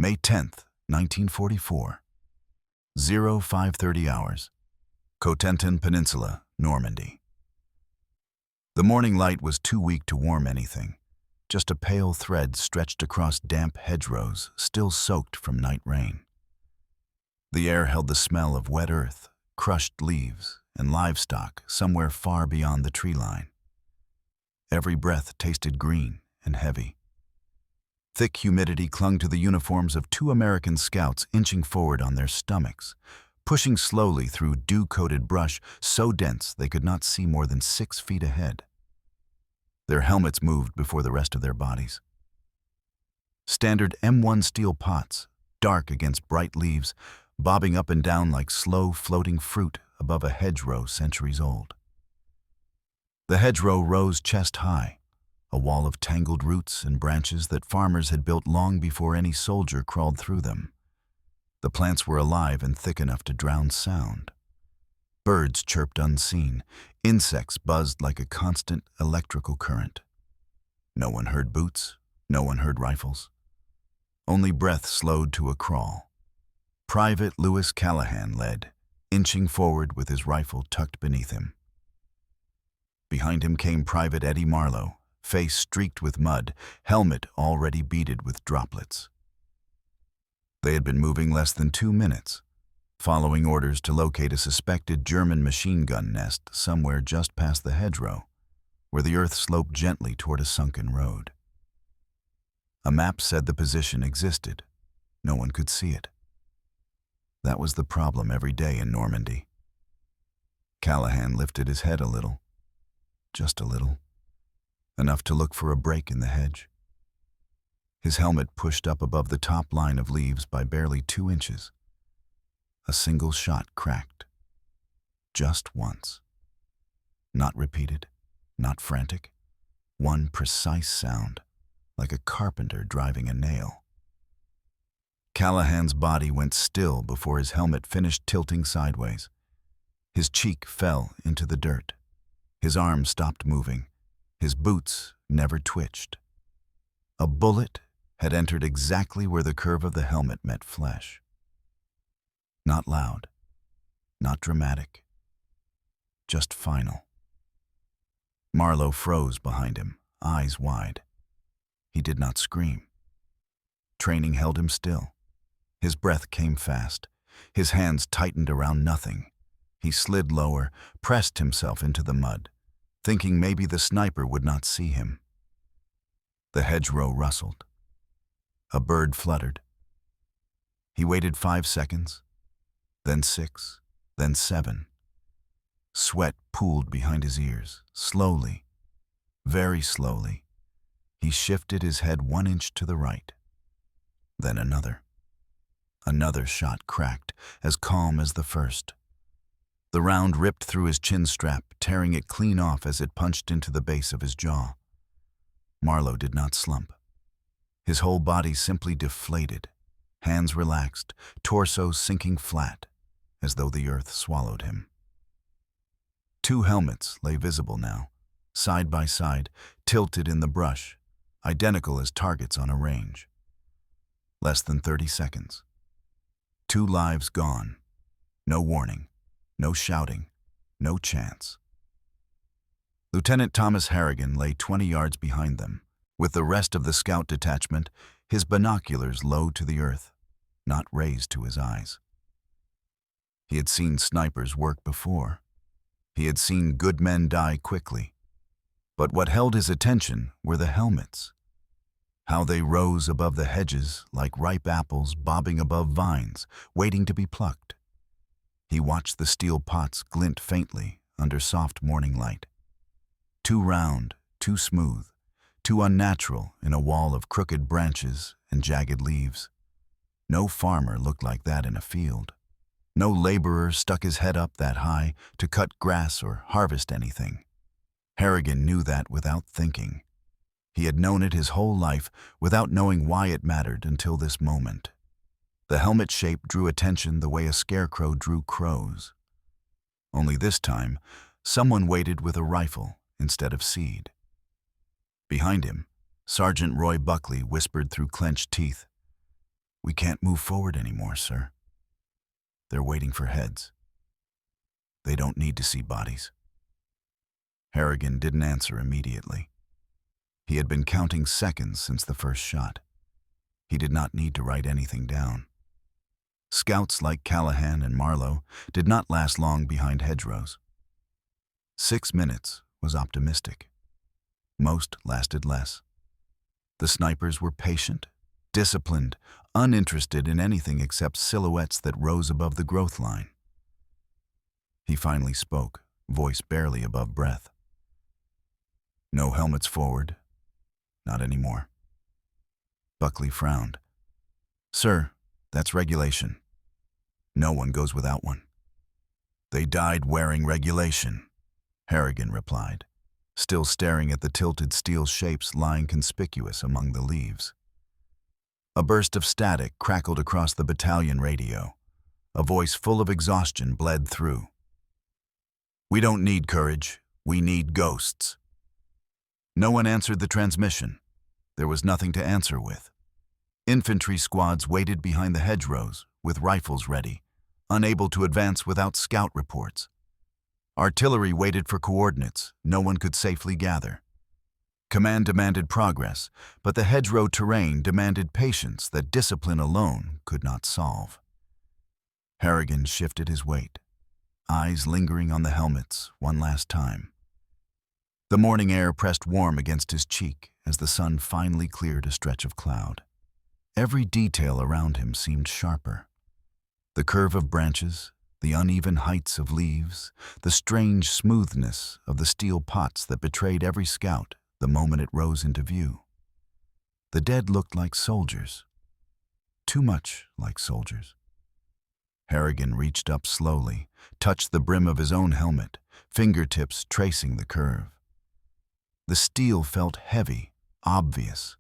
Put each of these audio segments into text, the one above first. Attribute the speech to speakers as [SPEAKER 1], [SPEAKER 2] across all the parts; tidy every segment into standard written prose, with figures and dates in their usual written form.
[SPEAKER 1] May 10th, 1944. 0530 hours. Cotentin Peninsula, Normandy. The morning light was too weak to warm anything. Just a pale thread stretched across damp hedgerows, still soaked from night rain. The air held the smell of wet earth, crushed leaves, and livestock somewhere far beyond the tree line. Every breath tasted green and heavy. Thick humidity clung to the uniforms of 2 American scouts inching forward on their stomachs, pushing slowly through dew-coated brush so dense they could not see more than 6 feet ahead. Their helmets moved before the rest of their bodies. Standard M1 steel pots, dark against bright leaves, bobbing up and down like slow floating fruit above a hedgerow centuries old. The hedgerow rose chest high, a wall of tangled roots and branches that farmers had built long before any soldier crawled through them. The plants were alive and thick enough to drown sound. Birds chirped unseen, insects buzzed like a constant electrical current. No one heard boots, no one heard rifles. Only breath slowed to a crawl. Private Lewis Callahan led, inching forward with his rifle tucked beneath him. Behind him came Private Eddie Marlowe, face streaked with mud, helmet already beaded with droplets. They had been moving less than 2 minutes, following orders to locate a suspected German machine gun nest somewhere just past the hedgerow, where the earth sloped gently toward a sunken road. A map said the position existed. No one could see it. That was the problem every day in Normandy. Callahan lifted his head a little, just a little, enough to look for a break in the hedge. His helmet pushed up above the top line of leaves by barely 2 inches. A single shot cracked. Just once. Not repeated, not frantic. One precise sound, like a carpenter driving a nail. Callahan's body went still before his helmet finished tilting sideways. His cheek fell into the dirt. His arm stopped moving. His boots never twitched. A bullet had entered exactly where the curve of the helmet met flesh. Not loud, not dramatic, just final. Marlowe froze behind him, eyes wide. He did not scream. Training held him still. His breath came fast. His hands tightened around nothing. He slid lower, pressed himself into the mud, thinking maybe the sniper would not see him. The hedgerow rustled. A bird fluttered. He waited 5 seconds, then 6, then 7. Sweat pooled behind his ears, slowly, very slowly. He shifted his head 1 inch to the right. Then another. Another shot cracked, as calm as the first. The round ripped through his chin strap, tearing it clean off as it punched into the base of his jaw. Marlowe did not slump. His whole body simply deflated, hands relaxed, torso sinking flat, as though the earth swallowed him. 2 helmets lay visible now, side by side, tilted in the brush, identical as targets on a range. Less than 30 seconds. 2 lives gone. No warning, no shouting, no chance. Lieutenant Thomas Harrigan lay 20 yards behind them, with the rest of the scout detachment, his binoculars low to the earth, not raised to his eyes. He had seen snipers work before. He had seen good men die quickly. But what held his attention were the helmets. How they rose above the hedges like ripe apples bobbing above vines, waiting to be plucked. He watched the steel pots glint faintly under soft morning light. Too round, too smooth, too unnatural in a wall of crooked branches and jagged leaves. No farmer looked like that in a field. No laborer stuck his head up that high to cut grass or harvest anything. Harrigan knew that without thinking. He had known it his whole life without knowing why it mattered until this moment. The helmet shape drew attention the way a scarecrow drew crows. Only this time, someone waited with a rifle instead of seed. Behind him, Sergeant Roy Buckley whispered through clenched teeth, "We can't move forward anymore, sir. They're waiting for heads. They don't need to see bodies." Harrigan didn't answer immediately. He had been counting seconds since the first shot. He did not need to write anything down. Scouts like Callahan and Marlowe did not last long behind hedgerows. 6 minutes was optimistic. Most lasted less. The snipers were patient, disciplined, uninterested in anything except silhouettes that rose above the growth line. He finally spoke, voice barely above breath. "No helmets forward. Not anymore." Buckley frowned. "Sir, that's regulation. No one goes without one." "They died wearing regulation," Harrigan replied, still staring at the tilted steel shapes lying conspicuous among the leaves. A burst of static crackled across the battalion radio. A voice full of exhaustion bled through. "We don't need courage. We need ghosts." No one answered the transmission. There was nothing to answer with. Infantry squads waited behind the hedgerows, with rifles ready, unable to advance without scout reports. Artillery waited for coordinates no one could safely gather. Command demanded progress, but the hedgerow terrain demanded patience that discipline alone could not solve. Harrigan shifted his weight, eyes lingering on the helmets one last time. The morning air pressed warm against his cheek as the sun finally cleared a stretch of cloud. Every detail around him seemed sharper. The curve of branches, the uneven heights of leaves, the strange smoothness of the steel pots that betrayed every scout the moment it rose into view. The dead looked like soldiers. Too much like soldiers. Harrigan reached up slowly, touched the brim of his own helmet, fingertips tracing the curve. The steel felt heavy, obvious.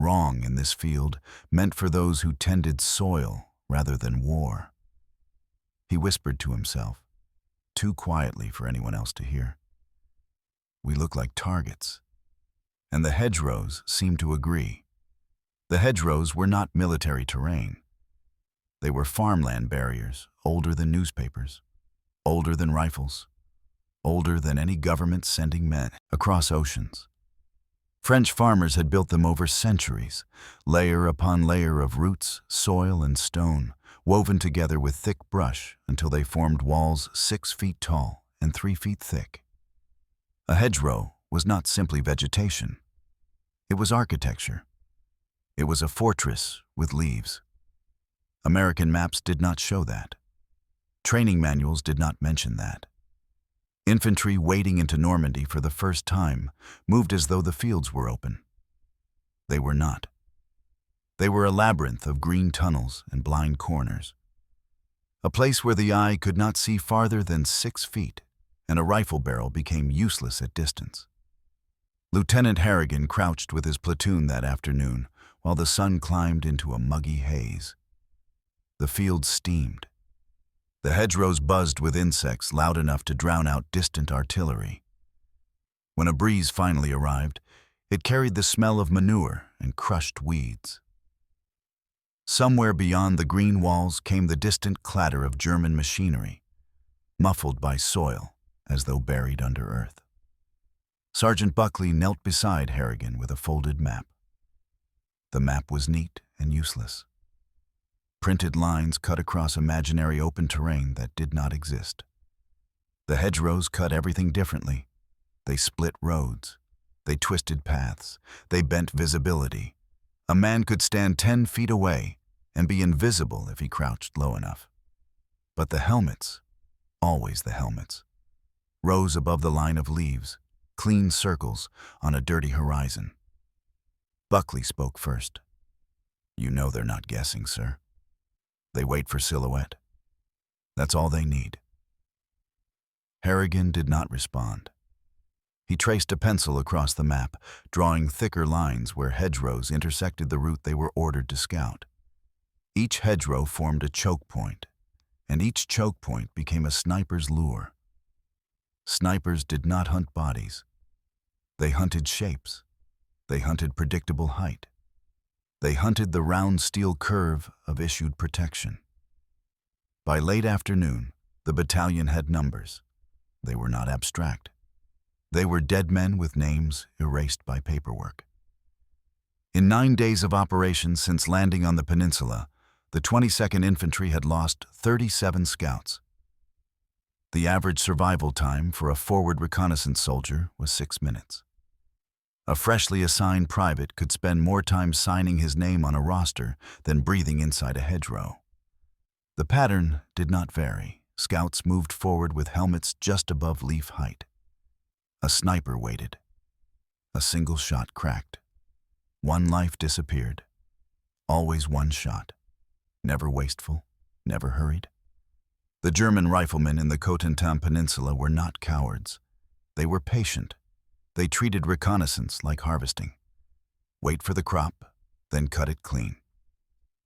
[SPEAKER 1] Wrong in this field, meant for those who tended soil rather than war. He whispered to himself, too quietly for anyone else to hear. "We look like targets." And the hedgerows seemed to agree. The hedgerows were not military terrain. They were farmland barriers, older than newspapers, older than rifles, older than any government sending men across oceans. French farmers had built them over centuries, layer upon layer of roots, soil, and stone, woven together with thick brush until they formed walls 6 feet tall and 3 feet thick. A hedgerow was not simply vegetation. It was architecture. It was a fortress with leaves. American maps did not show that. Training manuals did not mention that. Infantry wading into Normandy for the first time moved as though the fields were open. They were not. They were a labyrinth of green tunnels and blind corners. A place where the eye could not see farther than 6 feet, and a rifle barrel became useless at distance. Lieutenant Harrigan crouched with his platoon that afternoon while the sun climbed into a muggy haze. The fields steamed. The hedgerows buzzed with insects loud enough to drown out distant artillery. When a breeze finally arrived, it carried the smell of manure and crushed weeds. Somewhere beyond the green walls came the distant clatter of German machinery, muffled by soil as though buried under earth. Sergeant Buckley knelt beside Harrigan with a folded map. The map was neat and useless. Printed lines cut across imaginary open terrain that did not exist. The hedgerows cut everything differently. They split roads. They twisted paths. They bent visibility. A man could stand 10 feet away and be invisible if he crouched low enough. But the helmets, always the helmets, rose above the line of leaves, clean circles on a dirty horizon. Buckley spoke first. "You know they're not guessing, sir. They wait for silhouette. That's all they need." Harrigan did not respond. He traced a pencil across the map, drawing thicker lines where hedgerows intersected the route they were ordered to scout. Each hedgerow formed a choke point, and each choke point became a sniper's lure. Snipers did not hunt bodies. They hunted shapes. They hunted predictable height. They hunted the round steel curve of issued protection. By late afternoon, the battalion had numbers. They were not abstract. They were dead men with names erased by paperwork. In 9 days of operations since landing on the peninsula, the 22nd Infantry had lost 37 scouts. The average survival time for a forward reconnaissance soldier was 6 minutes. A freshly assigned private could spend more time signing his name on a roster than breathing inside a hedgerow. The pattern did not vary. Scouts moved forward with helmets just above leaf height. A sniper waited. A single shot cracked. One life disappeared. Always one shot. Never wasteful, never hurried. The German riflemen in the Cotentin Peninsula were not cowards. They were patient. They treated reconnaissance like harvesting. Wait for the crop, then cut it clean.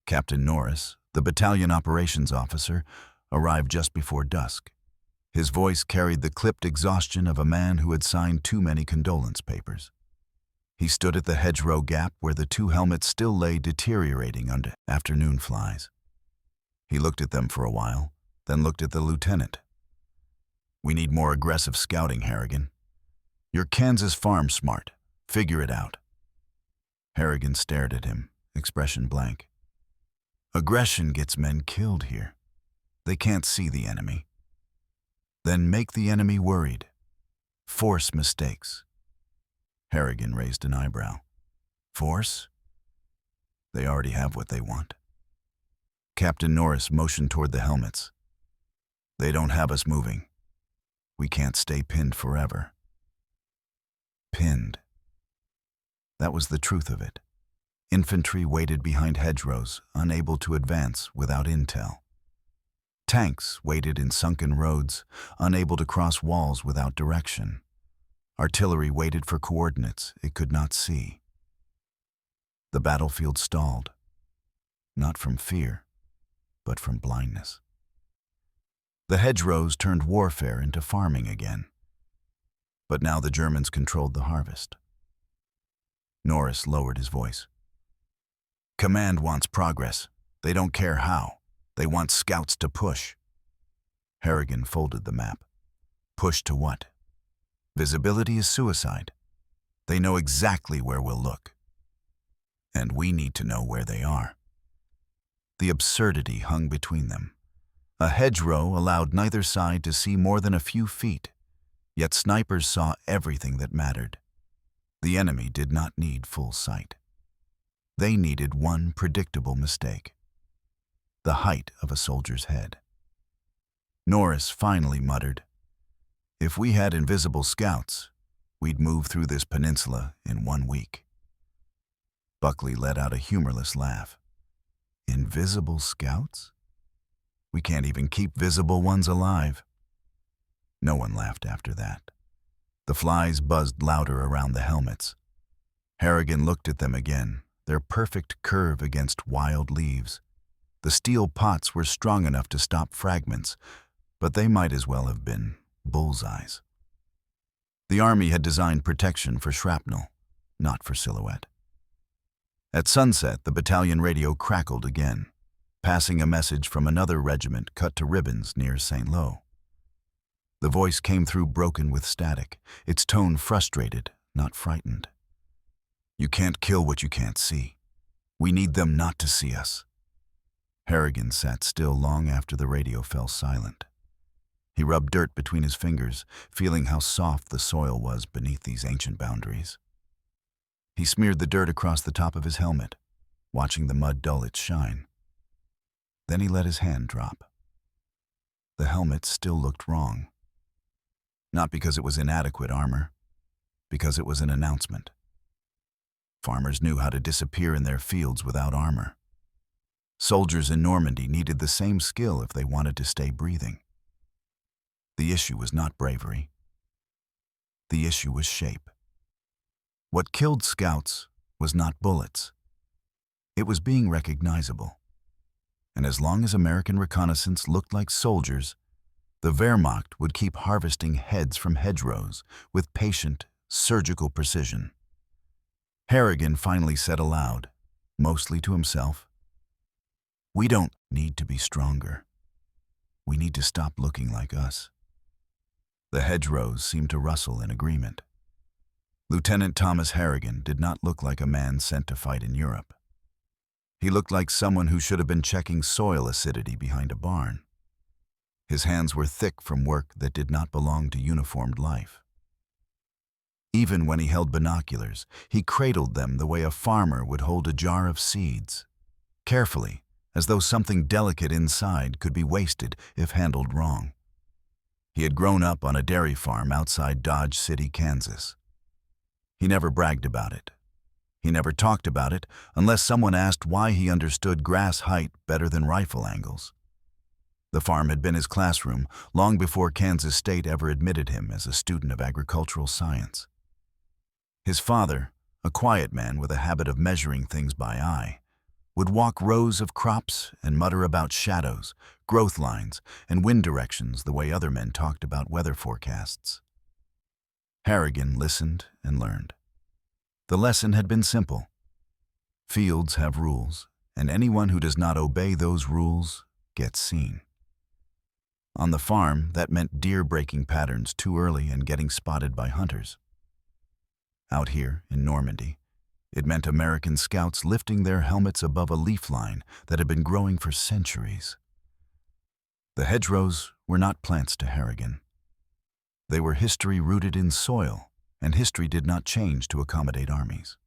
[SPEAKER 1] Captain Norris, the battalion operations officer, arrived just before dusk. His voice carried the clipped exhaustion of a man who had signed too many condolence papers. He stood at the hedgerow gap where the 2 helmets still lay deteriorating under afternoon flies. He looked at them for a while, then looked at the lieutenant. "We need more aggressive scouting, Harrigan. You're Kansas farm smart. Figure it out." Harrigan stared at him, expression blank. "Aggression gets men killed here. They can't see the enemy. Then make the enemy worried. Force mistakes." Harrigan raised an eyebrow. "Force? They already have what they want." Captain Norris motioned toward the helmets. "They don't have us moving. We can't stay pinned forever." Pinned. That was the truth of it. Infantry waited behind hedgerows, unable to advance without intel. Tanks waited in sunken roads, unable to cross walls without direction. Artillery waited for coordinates it could not see. The battlefield stalled, not from fear, but from blindness. The hedgerows turned warfare into farming again. But now the Germans controlled the harvest. Norris lowered his voice. "Command wants progress. They don't care how. They want scouts to push." Harrigan folded the map. "Push to what? Visibility is suicide. They know exactly where we'll look. And we need to know where they are." The absurdity hung between them. A hedgerow allowed neither side to see more than a few feet, yet snipers saw everything that mattered. The enemy did not need full sight. They needed one predictable mistake: the height of a soldier's head. Norris finally muttered, "If we had invisible scouts, we'd move through this peninsula in 1 week." Buckley let out a humorless laugh. "Invisible scouts? We can't even keep visible ones alive." No one laughed after that. The flies buzzed louder around the helmets. Harrigan looked at them again, their perfect curve against wild leaves. The steel pots were strong enough to stop fragments, but they might as well have been bullseyes. The Army had designed protection for shrapnel, not for silhouette. At sunset, the battalion radio crackled again, passing a message from another regiment cut to ribbons near St. Lo. The voice came through broken with static, its tone frustrated, not frightened. "You can't kill what you can't see. We need them not to see us." Harrigan sat still long after the radio fell silent. He rubbed dirt between his fingers, feeling how soft the soil was beneath these ancient boundaries. He smeared the dirt across the top of his helmet, watching the mud dull its shine. Then he let his hand drop. The helmet still looked wrong. Not because it was inadequate armor, because it was an announcement. Farmers knew how to disappear in their fields without armor. Soldiers in Normandy needed the same skill if they wanted to stay breathing. The issue was not bravery. The issue was shape. What killed scouts was not bullets. It was being recognizable. And as long as American reconnaissance looked like soldiers, the Wehrmacht would keep harvesting heads from hedgerows with patient, surgical precision. Harrigan finally said aloud, mostly to himself. "We don't need to be stronger. We need to stop looking like us." The hedgerows seemed to rustle in agreement. Lieutenant Thomas Harrigan did not look like a man sent to fight in Europe. He looked like someone who should have been checking soil acidity behind a barn. His hands were thick from work that did not belong to uniformed life. Even when he held binoculars, he cradled them the way a farmer would hold a jar of seeds, carefully, as though something delicate inside could be wasted if handled wrong. He had grown up on a dairy farm outside Dodge City, Kansas. He never bragged about it. He never talked about it unless someone asked why he understood grass height better than rifle angles. The farm had been his classroom long before Kansas State ever admitted him as a student of agricultural science. His father, a quiet man with a habit of measuring things by eye, would walk rows of crops and mutter about shadows, growth lines, and wind directions the way other men talked about weather forecasts. Harrigan listened and learned. The lesson had been simple. Fields have rules, and anyone who does not obey those rules gets seen. On the farm, that meant deer breaking patterns too early and getting spotted by hunters. Out here, in Normandy, it meant American scouts lifting their helmets above a leaf line that had been growing for centuries. The hedgerows were not plants to Harrigan. They were history rooted in soil, and history did not change to accommodate armies.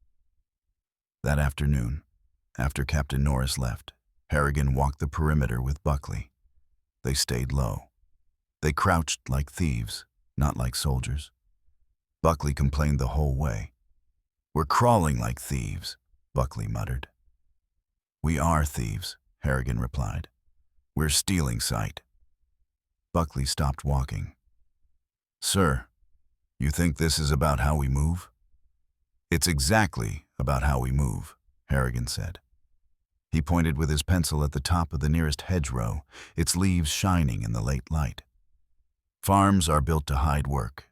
[SPEAKER 1] That afternoon, after Captain Norris left, Harrigan walked the perimeter with Buckley. They stayed low. They crouched like thieves, not like soldiers. Buckley complained the whole way. "We're crawling like thieves," Buckley muttered. "We are thieves," Harrigan replied. "We're stealing sight." Buckley stopped walking. "Sir, you think this is about how we move?" "It's exactly about how we move," Harrigan said. He pointed with his pencil at the top of the nearest hedgerow, its leaves shining in the late light. "Farms are built to hide work.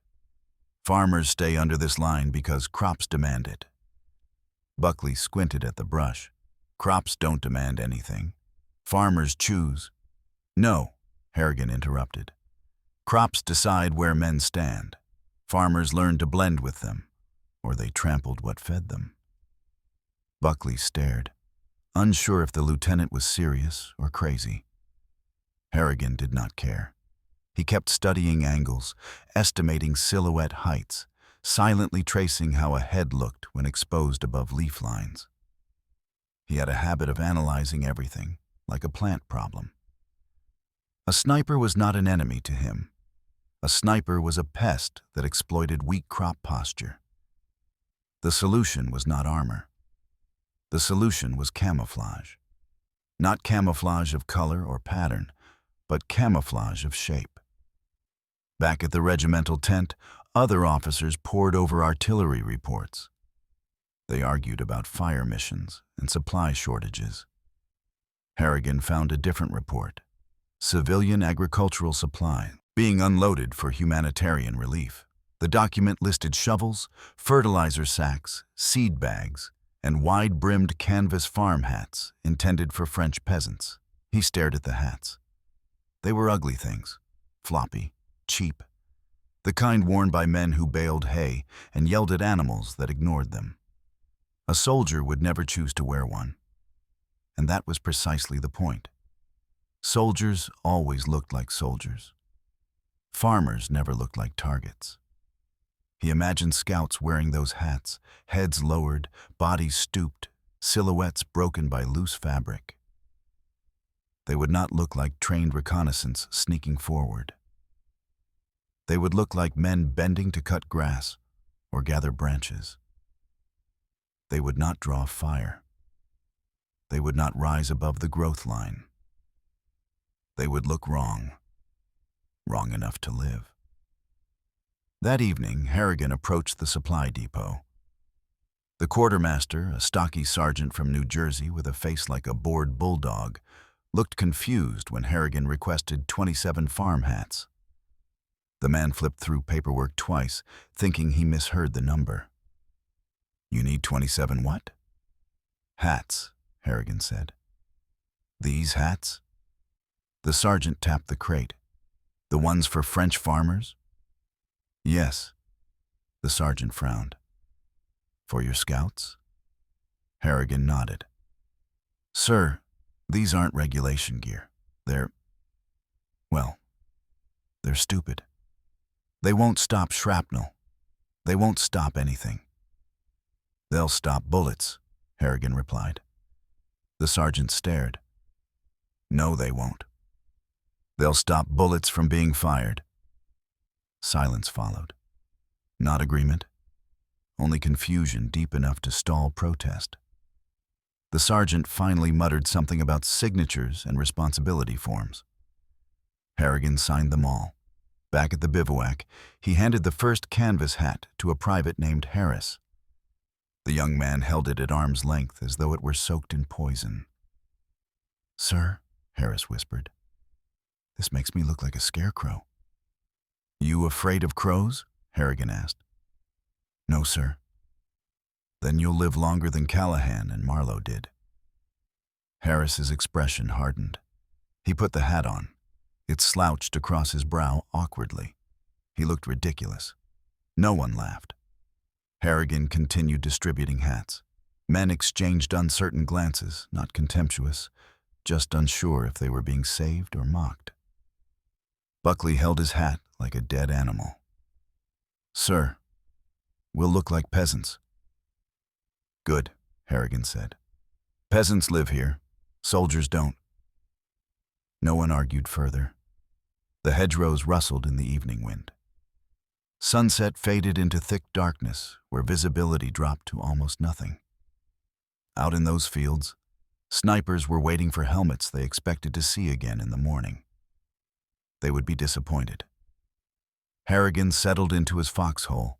[SPEAKER 1] Farmers stay under this line because crops demand it." Buckley squinted at the brush. "Crops don't demand anything. Farmers choose." "No," Harrigan interrupted. "Crops decide where men stand. Farmers learn to blend with them, or they trampled what fed them." Buckley stared, unsure if the lieutenant was serious or crazy. Harrigan did not care. He kept studying angles, estimating silhouette heights, silently tracing how a head looked when exposed above leaf lines. He had a habit of analyzing everything, like a plant problem. A sniper was not an enemy to him. A sniper was a pest that exploited weak crop posture. The solution was not armor. The solution was camouflage. Not camouflage of color or pattern, but camouflage of shape. Back at the regimental tent, other officers pored over artillery reports. They argued about fire missions and supply shortages. Harrigan found a different report: civilian agricultural supply being unloaded for humanitarian relief. The document listed shovels, fertilizer sacks, seed bags, and wide-brimmed canvas farm hats intended for French peasants. He stared at the hats. They were ugly things, floppy, cheap, the kind worn by men who baled hay and yelled at animals that ignored them. A soldier would never choose to wear one. And that was precisely the point. Soldiers always looked like soldiers. Farmers never looked like targets. He imagined scouts wearing those hats, heads lowered, bodies stooped, silhouettes broken by loose fabric. They would not look like trained reconnaissance sneaking forward. They would look like men bending to cut grass or gather branches. They would not draw fire. They would not rise above the growth line. They would look wrong enough to live. That evening, Harrigan approached the supply depot. The quartermaster, a stocky sergeant from New Jersey with a face like a bored bulldog, looked confused when Harrigan requested 27 farm hats. The man flipped through paperwork twice, thinking he misheard the number. "You need 27 what?" Hats, Harrigan said. These hats? The sergeant tapped the crate. The ones for French farmers? Yes. The sergeant frowned. For your scouts? Harrigan nodded. Sir, these aren't regulation gear. They're stupid. They won't stop shrapnel. They won't stop anything. They'll stop bullets, Harrigan replied. The sergeant stared. No, they won't. They'll stop bullets from being fired. Silence followed. Not agreement. Only confusion deep enough to stall protest. The sergeant finally muttered something about signatures and responsibility forms. Harrigan signed them all. Back at the bivouac, he handed the first canvas hat to a private named Harris. The young man held it at arm's length as though it were soaked in poison. Sir, Harris whispered, this makes me look like a scarecrow. You afraid of crows? Harrigan asked. No, sir. Then you'll live longer than Callahan and Marlowe did. Harris's expression hardened. He put the hat on. It slouched across his brow awkwardly. He looked ridiculous. No one laughed. Harrigan continued distributing hats. Men exchanged uncertain glances, not contemptuous, just unsure if they were being saved or mocked. Buckley held his hat like a dead animal. Sir, we'll look like peasants. Good, Harrigan said. Peasants live here. Soldiers don't. No one argued further. The hedgerows rustled in the evening wind. Sunset faded into thick darkness where visibility dropped to almost nothing. Out in those fields, snipers were waiting for helmets they expected to see again in the morning. They would be disappointed. Harrigan settled into his foxhole,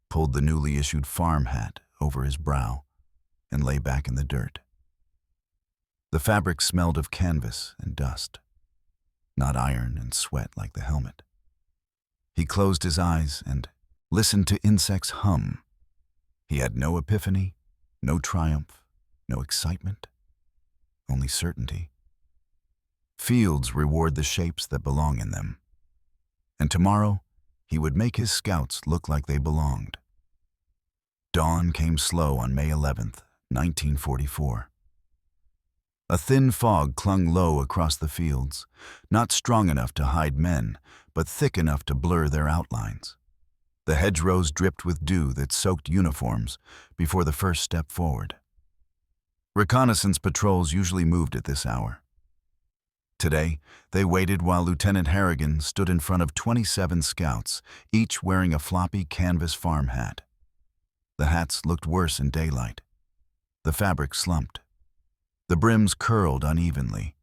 [SPEAKER 1] pulled the newly issued farm hat over his brow, and lay back in the dirt. The fabric smelled of canvas and dust, not iron and sweat like the helmet. He closed his eyes and listened to insects hum. He had no epiphany, no triumph, no excitement, only certainty. Fields reward the shapes that belong in them. And tomorrow, he would make his scouts look like they belonged. Dawn came slow on May 11th, 1944. A thin fog clung low across the fields, not strong enough to hide men, but thick enough to blur their outlines. The hedgerows dripped with dew that soaked uniforms before the first step forward. Reconnaissance patrols usually moved at this hour. Today, they waited while Lieutenant Harrigan stood in front of 27 scouts, each wearing a floppy canvas farm hat. The hats looked worse in daylight. The fabric slumped. The brims curled unevenly.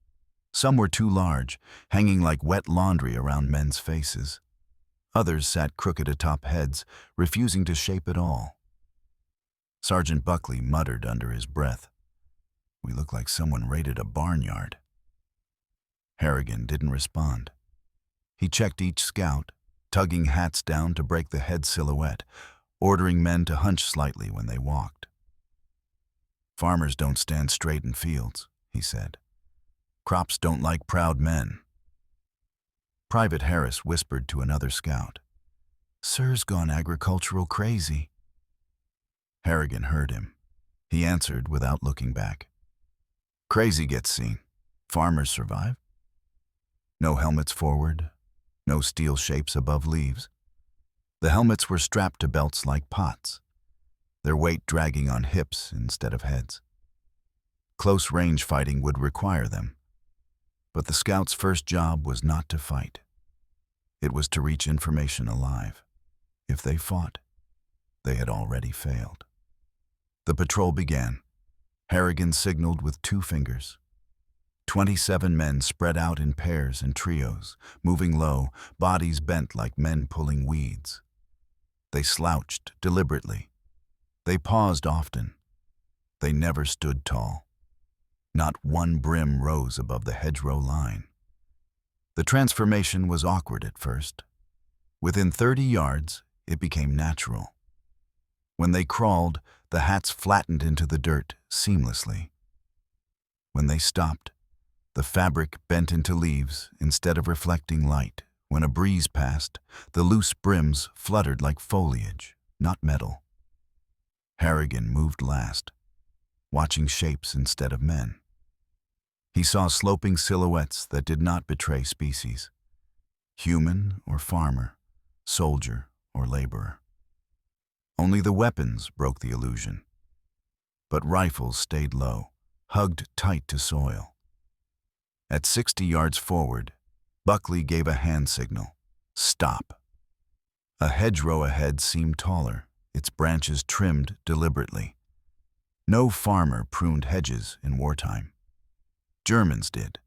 [SPEAKER 1] Some were too large, hanging like wet laundry around men's faces. Others sat crooked atop heads, refusing to shape at all. Sergeant Buckley muttered under his breath, "We look like someone raided a barnyard." Harrigan didn't respond. He checked each scout, tugging hats down to break the head silhouette, ordering men to hunch slightly when they walked. "Farmers don't stand straight in fields," he said. "Crops don't like proud men." Private Harris whispered to another scout, "Sir's gone agricultural crazy." Harrigan heard him. He answered without looking back. "Crazy gets seen. Farmers survive." No helmets forward, no steel shapes above leaves. The helmets were strapped to belts like pots, their weight dragging on hips instead of heads. Close-range fighting would require them, but the scouts' first job was not to fight. It was to reach information alive. If they fought, they had already failed. The patrol began. Harrigan signaled with 2 fingers. 27 men spread out in pairs and trios, moving low, bodies bent like men pulling weeds. They slouched deliberately. They paused often. They never stood tall. Not one brim rose above the hedgerow line. The transformation was awkward at first. Within 30 yards, it became natural. When they crawled, the hats flattened into the dirt seamlessly. When they stopped, the fabric bent into leaves instead of reflecting light. When a breeze passed, the loose brims fluttered like foliage, not metal. Harrigan moved last, watching shapes instead of men. He saw sloping silhouettes that did not betray species. Human or farmer, soldier or laborer. Only the weapons broke the illusion. But rifles stayed low, hugged tight to soil. At 60 yards forward, Buckley gave a hand signal. Stop. A hedgerow ahead seemed taller, its branches trimmed deliberately. No farmer pruned hedges in wartime. Germans did,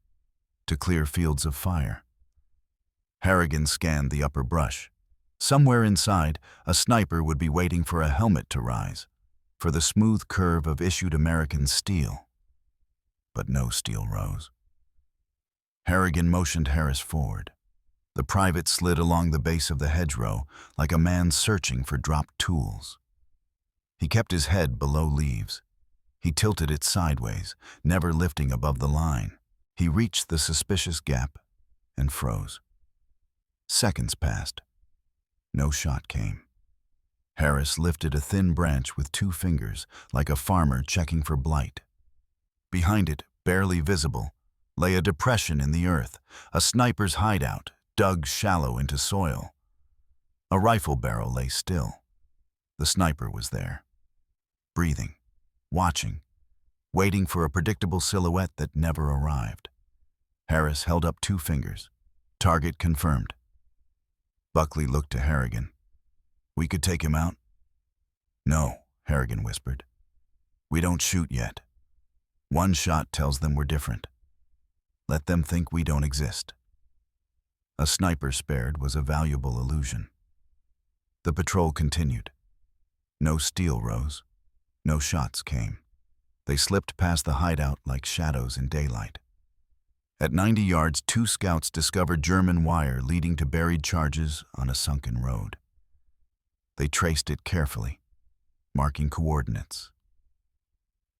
[SPEAKER 1] to clear fields of fire. Harrigan scanned the upper brush. Somewhere inside, a sniper would be waiting for a helmet to rise, for the smooth curve of issued American steel. But no steel rose. Harrigan motioned Harris forward. The private slid along the base of the hedgerow like a man searching for dropped tools. He kept his head below leaves. He tilted it sideways, never lifting above the line. He reached the suspicious gap and froze. Seconds passed. No shot came. Harris lifted a thin branch with 2 fingers, like a farmer checking for blight. Behind it, barely visible, lay a depression in the earth, a sniper's hideout, dug shallow into soil. A rifle barrel lay still. The sniper was there, breathing, watching, waiting for a predictable silhouette that never arrived. Harris held up 2 fingers. Target confirmed. Buckley looked to Harrigan. We could take him out? No, Harrigan whispered. We don't shoot yet. One shot tells them we're different. Let them think we don't exist. A sniper spared was a valuable illusion. The patrol continued. No steel rose. No shots came. They slipped past the hideout like shadows in daylight. At 90 yards, 2 scouts discovered German wire leading to buried charges on a sunken road. They traced it carefully, marking coordinates.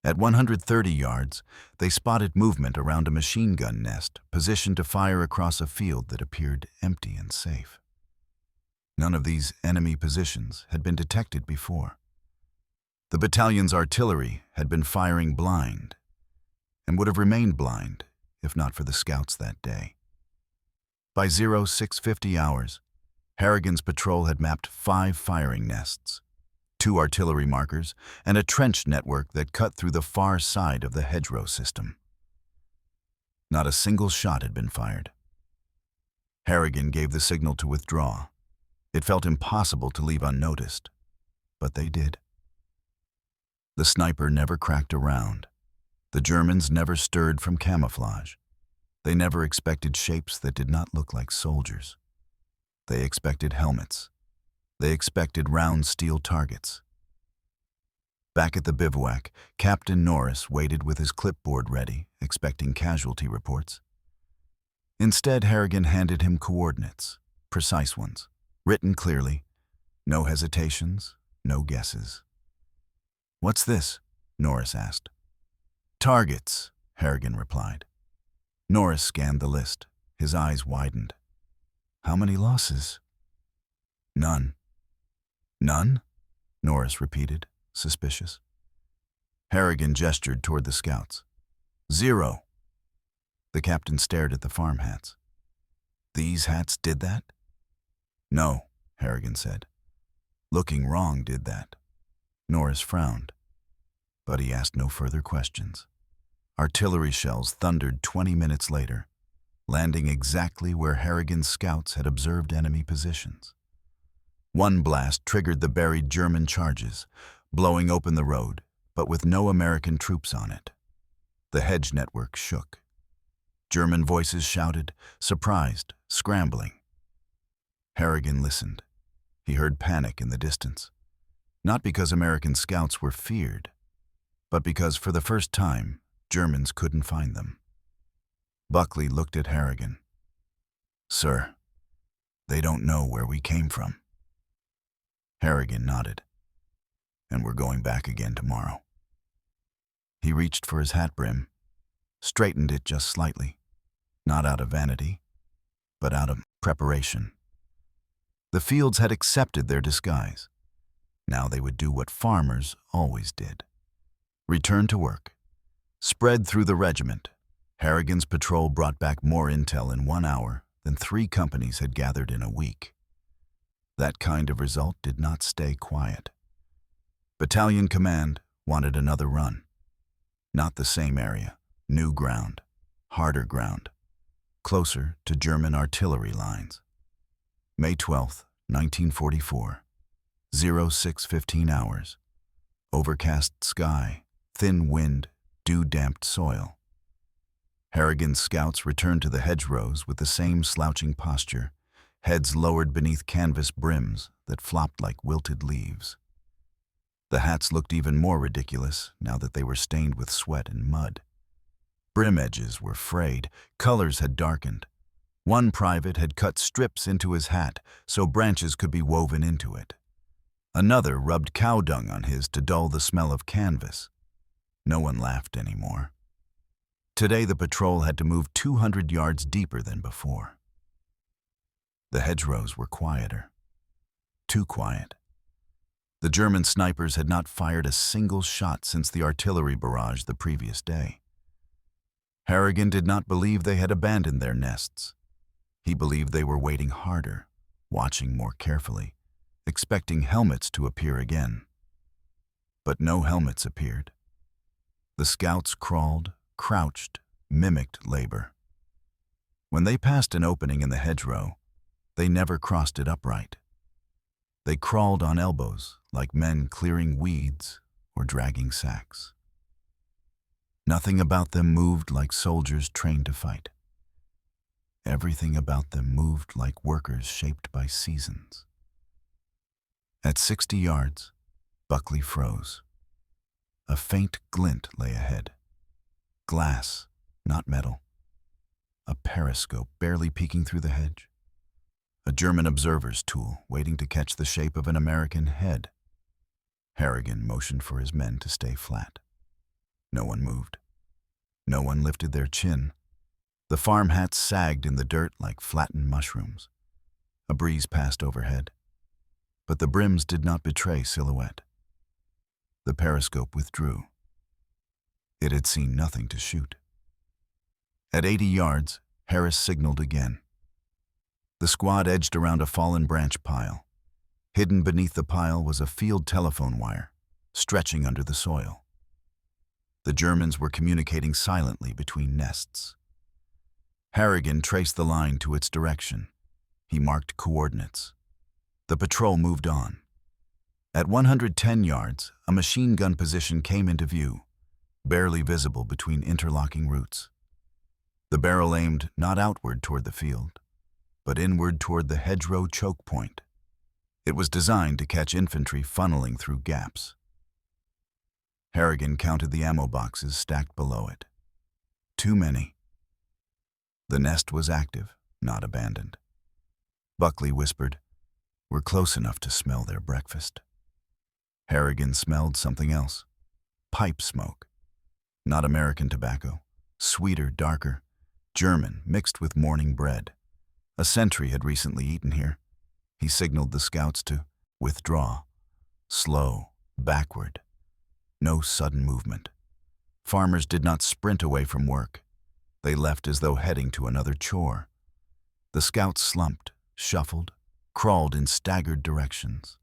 [SPEAKER 1] At 130 yards, they spotted movement around a machine gun nest, positioned to fire across a field that appeared empty and safe. None of these enemy positions had been detected before. The battalion's artillery had been firing blind, and would have remained blind if not for the scouts that day. By 0650 hours, Harrigan's patrol had mapped 5 firing nests, 2 artillery markers, and a trench network that cut through the far side of the hedgerow system. Not a single shot had been fired. Harrigan gave the signal to withdraw. It felt impossible to leave unnoticed, but they did. The sniper never cracked a round. The Germans never stirred from camouflage. They never expected shapes that did not look like soldiers. They expected helmets. They expected round steel targets. Back at the bivouac, Captain Norris waited with his clipboard ready, expecting casualty reports. Instead, Harrigan handed him coordinates, precise ones, written clearly, no hesitations, no guesses. What's this? Norris asked. Targets, Harrigan replied. Norris scanned the list. His eyes widened. How many losses? None. None? Norris repeated, suspicious. Harrigan gestured toward the scouts. 0. The captain stared at the farm hats. These hats did that? No, Harrigan said. Looking wrong did that. Norris frowned, but he asked no further questions. Artillery shells thundered 20 minutes later, landing exactly where Harrigan's scouts had observed enemy positions. One blast triggered the buried German charges, blowing open the road, but with no American troops on it. The hedge network shook. German voices shouted, surprised, scrambling. Harrigan listened. He heard panic in the distance. Not because American scouts were feared, but because for the first time, Germans couldn't find them. Buckley looked at Harrigan. Sir, they don't know where we came from. Harrigan nodded. and we're going back again tomorrow. He reached for his hat brim, straightened it just slightly, not out of vanity, but out of preparation. The fields had accepted their disguise. Now they would do what farmers always did. Return to work. Spread through the regiment, Harrigan's patrol brought back more intel in 1 hour than 3 companies had gathered in a week. That kind of result did not stay quiet. Battalion Command wanted another run. Not the same area, new ground, harder ground, closer to German artillery lines. May 12, 1944, 06:15 hours. Overcast sky, thin wind, dew-damped soil. Harrigan's scouts returned to the hedgerows with the same slouching posture, heads lowered beneath canvas brims that flopped like wilted leaves. The hats looked even more ridiculous now that they were stained with sweat and mud. Brim edges were frayed, colors had darkened. One private had cut strips into his hat so branches could be woven into it. Another rubbed cow dung on his to dull the smell of canvas. No one laughed anymore. Today the patrol had to move 200 yards deeper than before. The hedgerows were quieter. Too quiet. The German snipers had not fired a single shot since the artillery barrage the previous day. Harrigan did not believe they had abandoned their nests. He believed they were waiting harder, watching more carefully, expecting helmets to appear again. But no helmets appeared. The scouts crawled, crouched, mimicked labor. When they passed an opening in the hedgerow, they never crossed it upright. They crawled on elbows like men clearing weeds or dragging sacks. Nothing about them moved like soldiers trained to fight. Everything about them moved like workers shaped by seasons. At 60 yards, Buckley froze. A faint glint lay ahead. Glass, not metal. A periscope barely peeking through the hedge. A German observer's tool waiting to catch the shape of an American head. Harrigan motioned for his men to stay flat. No one moved. No one lifted their chin. The farm hats sagged in the dirt like flattened mushrooms. A breeze passed overhead, but the brims did not betray silhouette. The periscope withdrew. It had seen nothing to shoot. At 80 yards, Harris signaled again. The squad edged around a fallen branch pile. Hidden beneath the pile was a field telephone wire, stretching under the soil. The Germans were communicating silently between nests. Harrigan traced the line to its direction. He marked coordinates. The patrol moved on. At 110 yards, a machine gun position came into view, barely visible between interlocking roots. The barrel aimed not outward toward the field, but inward toward the hedgerow choke point. It was designed to catch infantry funneling through gaps. Harrigan counted the ammo boxes stacked below it. Too many. The nest was active, not abandoned. Buckley whispered, "We're close enough to smell their breakfast." Harrigan smelled something else. Pipe smoke. Not American tobacco. Sweeter, darker. German, mixed with morning bread. A sentry had recently eaten here. He signaled the scouts to withdraw. Slow, backward. No sudden movement. Farmers did not sprint away from work. They left as though heading to another chore. The scouts slumped, shuffled, crawled in staggered directions.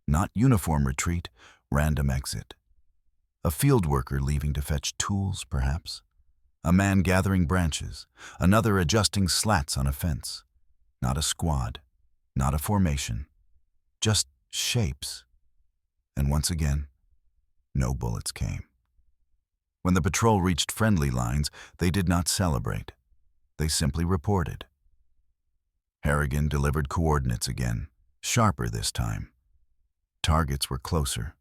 [SPEAKER 1] Not uniform retreat, random exit. A field worker leaving to fetch tools, perhaps. A man gathering branches, another adjusting slats on a fence. Not a squad, not a formation, just shapes. And once again, no bullets came. When the patrol reached friendly lines, they did not celebrate. They simply reported. Harrigan delivered coordinates again, sharper this time. Targets were closer,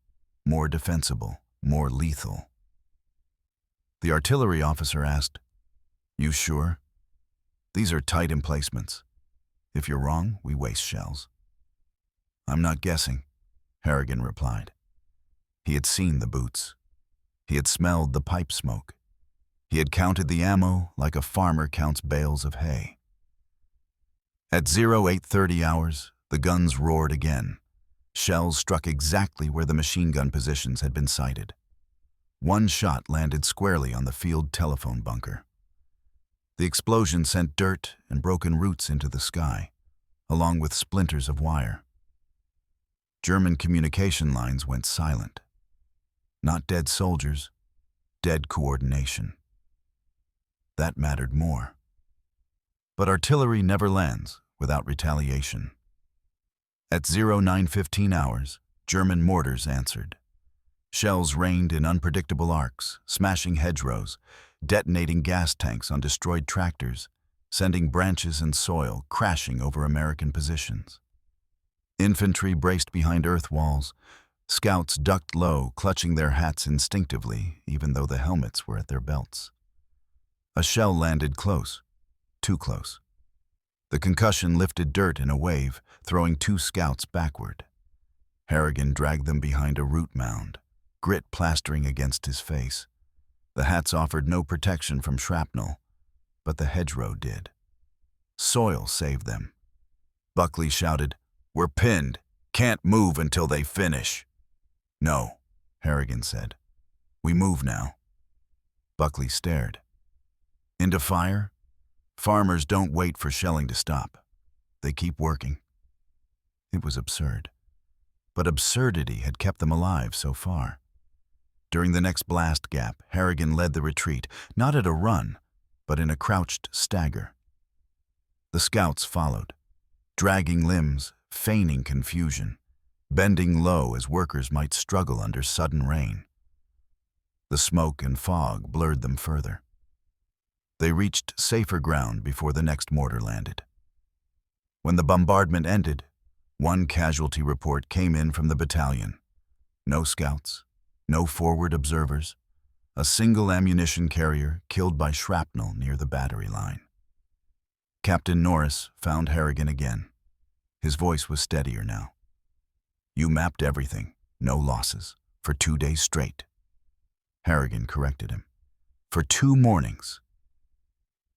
[SPEAKER 1] more defensible, more lethal. The artillery officer asked, "You sure? These are tight emplacements. If you're wrong, we waste shells." "I'm not guessing," Harrigan replied. He had seen the boots. He had smelled the pipe smoke. He had counted the ammo like a farmer counts bales of hay. At 0830 hours, the guns roared again. Shells struck exactly where the machine gun positions had been sighted. One shot landed squarely on the field telephone bunker. The explosion sent dirt and broken roots into the sky, along with splinters of wire. German communication lines went silent. Not dead soldiers, dead coordination. That mattered more. But artillery never lands without retaliation. At 0915 hours, German mortars answered. Shells rained in unpredictable arcs, smashing hedgerows, detonating gas tanks on destroyed tractors, sending branches and soil crashing over American positions. Infantry braced behind earth walls. Scouts ducked low, clutching their hats instinctively, even though the helmets were at their belts. A shell landed close, too close. The concussion lifted dirt in a wave, throwing 2 scouts backward. Harrigan dragged them behind a root mound, grit plastering against his face. The hats offered no protection from shrapnel, but the hedgerow did. Soil saved them. Buckley shouted, "We're pinned. Can't move until they finish." "No," Harrigan said. "We move now." Buckley stared. Into fire? Farmers don't wait for shelling to stop. They keep working. It was absurd. But absurdity had kept them alive so far. During the next blast gap, Harrigan led the retreat, not at a run, but in a crouched stagger. The scouts followed, dragging limbs, feigning confusion, bending low as workers might struggle under sudden rain. The smoke and fog blurred them further. They reached safer ground before the next mortar landed. When the bombardment ended, one casualty report came in from the battalion. No scouts, no forward observers, a single ammunition carrier killed by shrapnel near the battery line. Captain Norris found Harrigan again. His voice was steadier now. "You mapped everything, no losses, for 2 days straight." Harrigan corrected him. "For 2 mornings."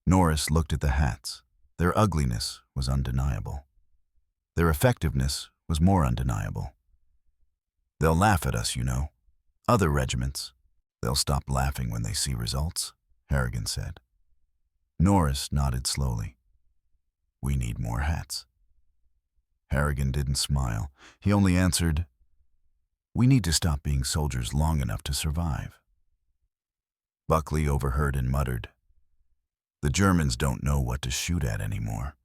[SPEAKER 1] Norris looked at the hats. Their ugliness was undeniable. Their effectiveness was more undeniable. "They'll laugh at us, you know. Other regiments. They'll stop laughing when they see results," Harrigan said. Norris nodded slowly. "We need more hats." Harrigan didn't smile. He only answered, "We need to stop being soldiers long enough to survive." Buckley overheard and muttered, "The Germans don't know what to shoot at anymore."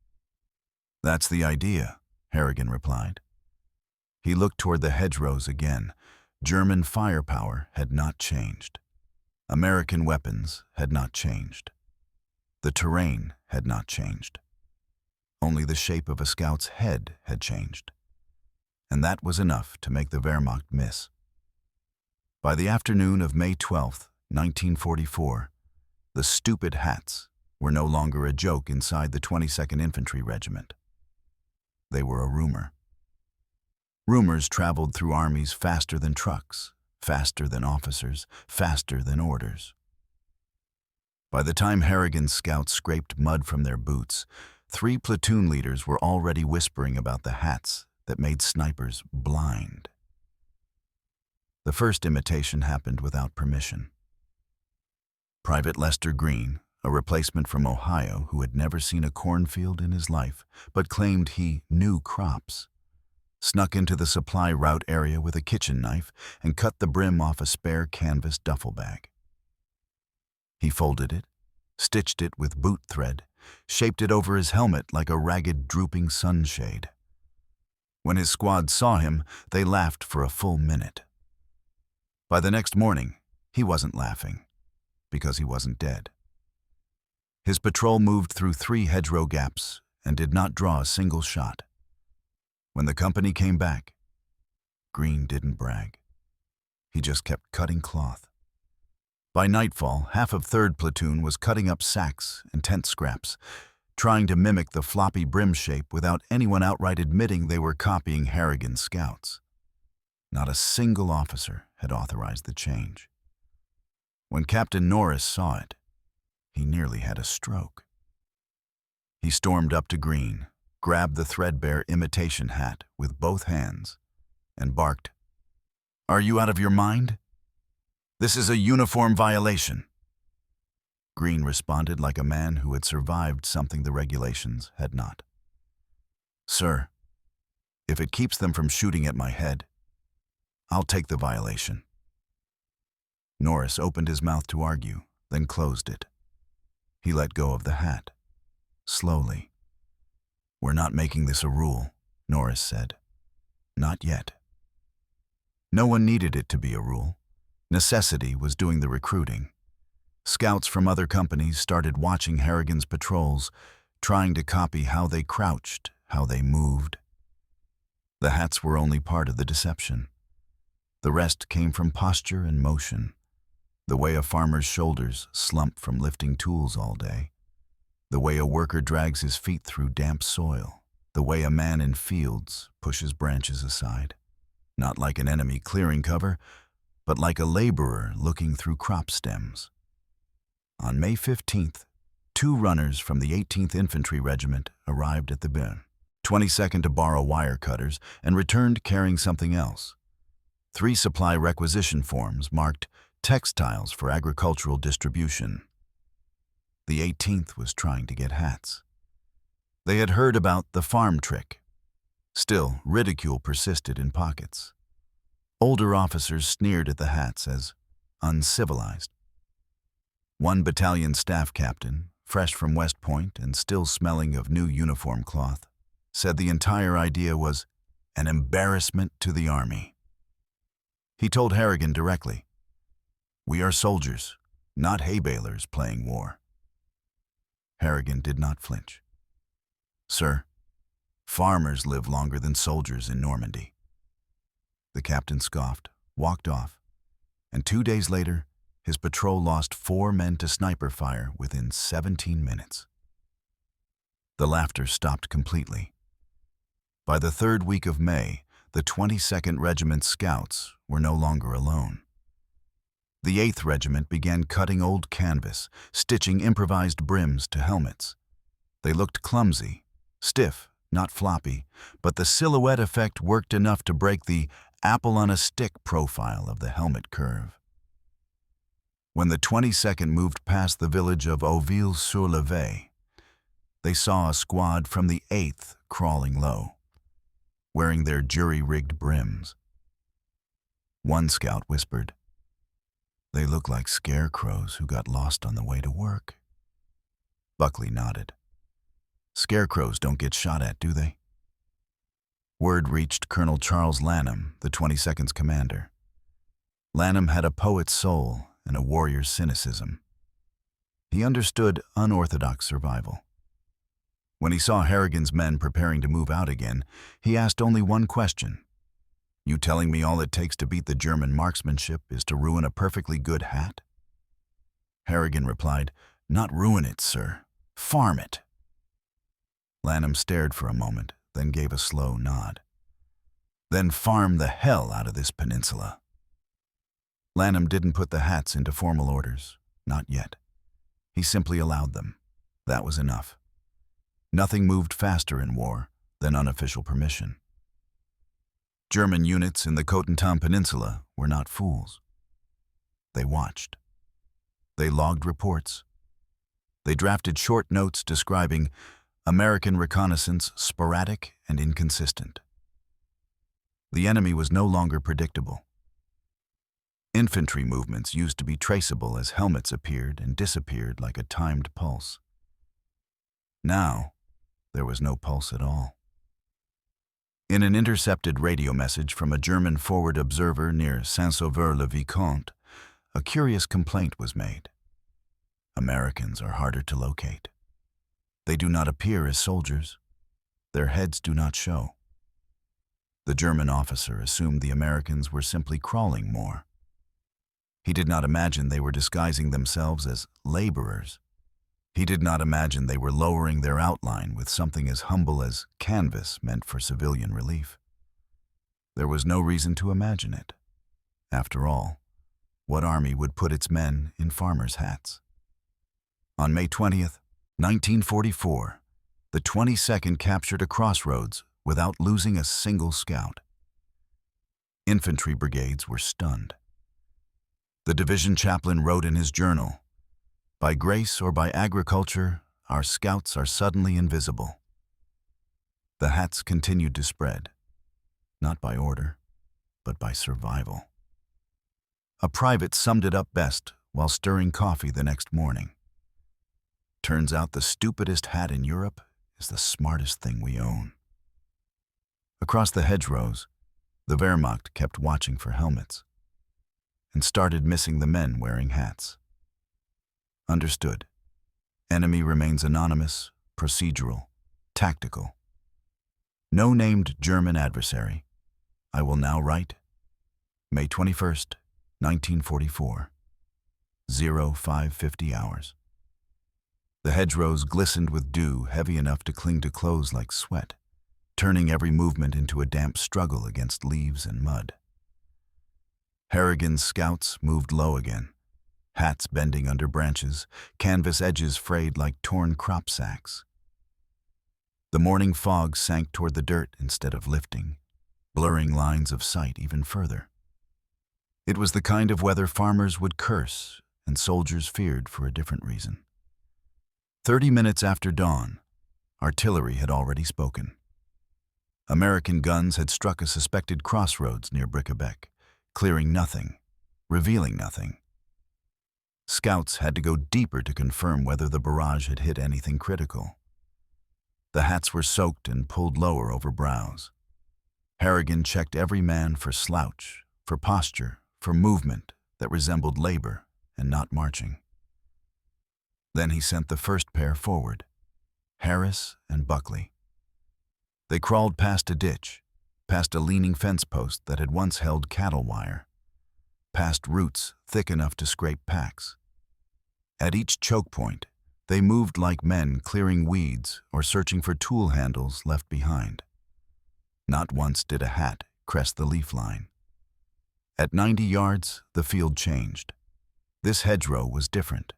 [SPEAKER 1] "That's the idea," Harrigan replied. He looked toward the hedgerows again. German firepower had not changed. American weapons had not changed. The terrain had not changed. Only the shape of a scout's head had changed. And that was enough to make the Wehrmacht miss. By the afternoon of May 12, 1944, the stupid hats were no longer a joke inside the 22nd Infantry Regiment. They were a rumor. Rumors traveled through armies faster than trucks, faster than officers, faster than orders. By the time Harrigan's scouts scraped mud from their boots, 3 platoon leaders were already whispering about the hats that made snipers blind. The first imitation happened without permission. Private Lester Green, a replacement from Ohio who had never seen a cornfield in his life but claimed he knew crops, snuck into the supply route area with a kitchen knife and cut the brim off a spare canvas duffel bag. He folded it, stitched it with boot thread, shaped it over his helmet like a ragged, drooping sunshade. When his squad saw him, they laughed for a full minute. By the next morning, he wasn't laughing, because he wasn't dead. His patrol moved through 3 hedgerow gaps and did not draw a single shot. When the company came back, Green didn't brag. He just kept cutting cloth. By nightfall, half of 3rd Platoon was cutting up sacks and tent scraps, trying to mimic the floppy brim shape without anyone outright admitting they were copying Harrigan's scouts. Not a single officer had authorized the change. When Captain Norris saw it, he nearly had a stroke. He stormed up to Green, grabbed the threadbare imitation hat with both hands, and barked, "Are you out of your mind? This is a uniform violation." Green responded like a man who had survived something the regulations had not. "Sir, if it keeps them from shooting at my head, I'll take the violation." Norris opened his mouth to argue, then closed it. He let go of the hat, slowly. "We're not making this a rule," Norris said. "Not yet." No one needed it to be a rule. Necessity was doing the recruiting. Scouts from other companies started watching Harrigan's patrols, trying to copy how they crouched, how they moved. The hats were only part of the deception. The rest came from posture and motion, the way a farmer's shoulders slump from lifting tools all day, the way a worker drags his feet through damp soil, the way a man in fields pushes branches aside, not like an enemy clearing cover, but like a laborer looking through crop stems. On May 15th, 2 runners from the 18th Infantry Regiment arrived at the bin, 22nd to borrow wire cutters, and returned carrying something else. 3 supply requisition forms marked textiles for agricultural distribution. The 18th was trying to get hats. They had heard about the farm trick. Still, ridicule persisted in pockets. Older officers sneered at the hats as uncivilized. One battalion staff captain, fresh from West Point and still smelling of new uniform cloth, said the entire idea was an embarrassment to the Army. He told Harrigan directly, "We are soldiers, not hay balers playing war." Harrigan did not flinch. "Sir, farmers live longer than soldiers in Normandy." The captain scoffed, walked off, and 2 days later, his patrol lost 4 men to sniper fire within 17 minutes. The laughter stopped completely. By the 3rd week of May, the 22nd Regiment scouts were no longer alone. The 8th Regiment began cutting old canvas, stitching improvised brims to helmets. They looked clumsy, stiff, not floppy, but the silhouette effect worked enough to break the apple-on-a-stick profile of the helmet curve. When the 22nd moved past the village of Auville-sur-le-Vey, they saw a squad from the 8th crawling low, wearing their jury-rigged brims. One scout whispered, "They look like scarecrows who got lost on the way to work." Buckley nodded. "Scarecrows don't get shot at, do they?" Word reached Colonel Charles Lanham, the 22nd's commander. Lanham had a poet's soul and a warrior's cynicism. He understood unorthodox survival. When he saw Harrigan's men preparing to move out again, he asked only one question. "You telling me all it takes to beat the German marksmanship is to ruin a perfectly good hat?" Harrigan replied, "Not ruin it, sir. Farm it." Lanham stared for a moment, then gave a slow nod. "Then farm the hell out of this peninsula." Lanham didn't put the hats into formal orders, not yet. He simply allowed them. That was enough. Nothing moved faster in war than unofficial permission. German units in the Cotentin Peninsula were not fools. They watched. They logged reports. They drafted short notes describing American reconnaissance sporadic and inconsistent. The enemy was no longer predictable. Infantry movements used to be traceable as helmets appeared and disappeared like a timed pulse. Now, there was no pulse at all. In an intercepted radio message from a German forward observer near Saint-Sauveur-le-Vicomte, a curious complaint was made. Americans are harder to locate. They do not appear as soldiers. Their heads do not show. The German officer assumed the Americans were simply crawling more. He did not imagine they were disguising themselves as laborers. He did not imagine they were lowering their outline with something as humble as canvas meant for civilian relief. There was no reason to imagine it. After all, what army would put its men in farmers' hats? On May 20th, 1944, the 22nd captured a crossroads without losing a single scout. Infantry brigades were stunned. The division chaplain wrote in his journal, "By grace or by agriculture, our scouts are suddenly invisible." The hats continued to spread, not by order, but by survival. A private summed it up best while stirring coffee the next morning. "Turns out the stupidest hat in Europe is the smartest thing we own." Across the hedgerows, the Wehrmacht kept watching for helmets and started missing the men wearing hats. Understood. Enemy remains anonymous, procedural, tactical. No named German adversary. I will now write May 21st, 1944, 0550 hours. The hedgerows glistened with dew heavy enough to cling to clothes like sweat, turning every movement into a damp struggle against leaves and mud. Harrigan's scouts moved low again, hats bending under branches, canvas edges frayed like torn crop sacks. The morning fog sank toward the dirt instead of lifting, blurring lines of sight even further. It was the kind of weather farmers would curse and soldiers feared for a different reason. 30 minutes after dawn, artillery had already spoken. American guns had struck a suspected crossroads near Briquebec, clearing nothing, revealing nothing. Scouts had to go deeper to confirm whether the barrage had hit anything critical. The hats were soaked and pulled lower over brows. Harrigan checked every man for slouch, for posture, for movement that resembled labor and not marching. Then he sent the first pair forward, Harris and Buckley. They crawled past a ditch, past a leaning fence post that had once held cattle wire, past roots thick enough to scrape packs. At each choke point, they moved like men clearing weeds or searching for tool handles left behind. Not once did a hat crest the leaf line. At 90 yards, the field changed. This hedgerow was different.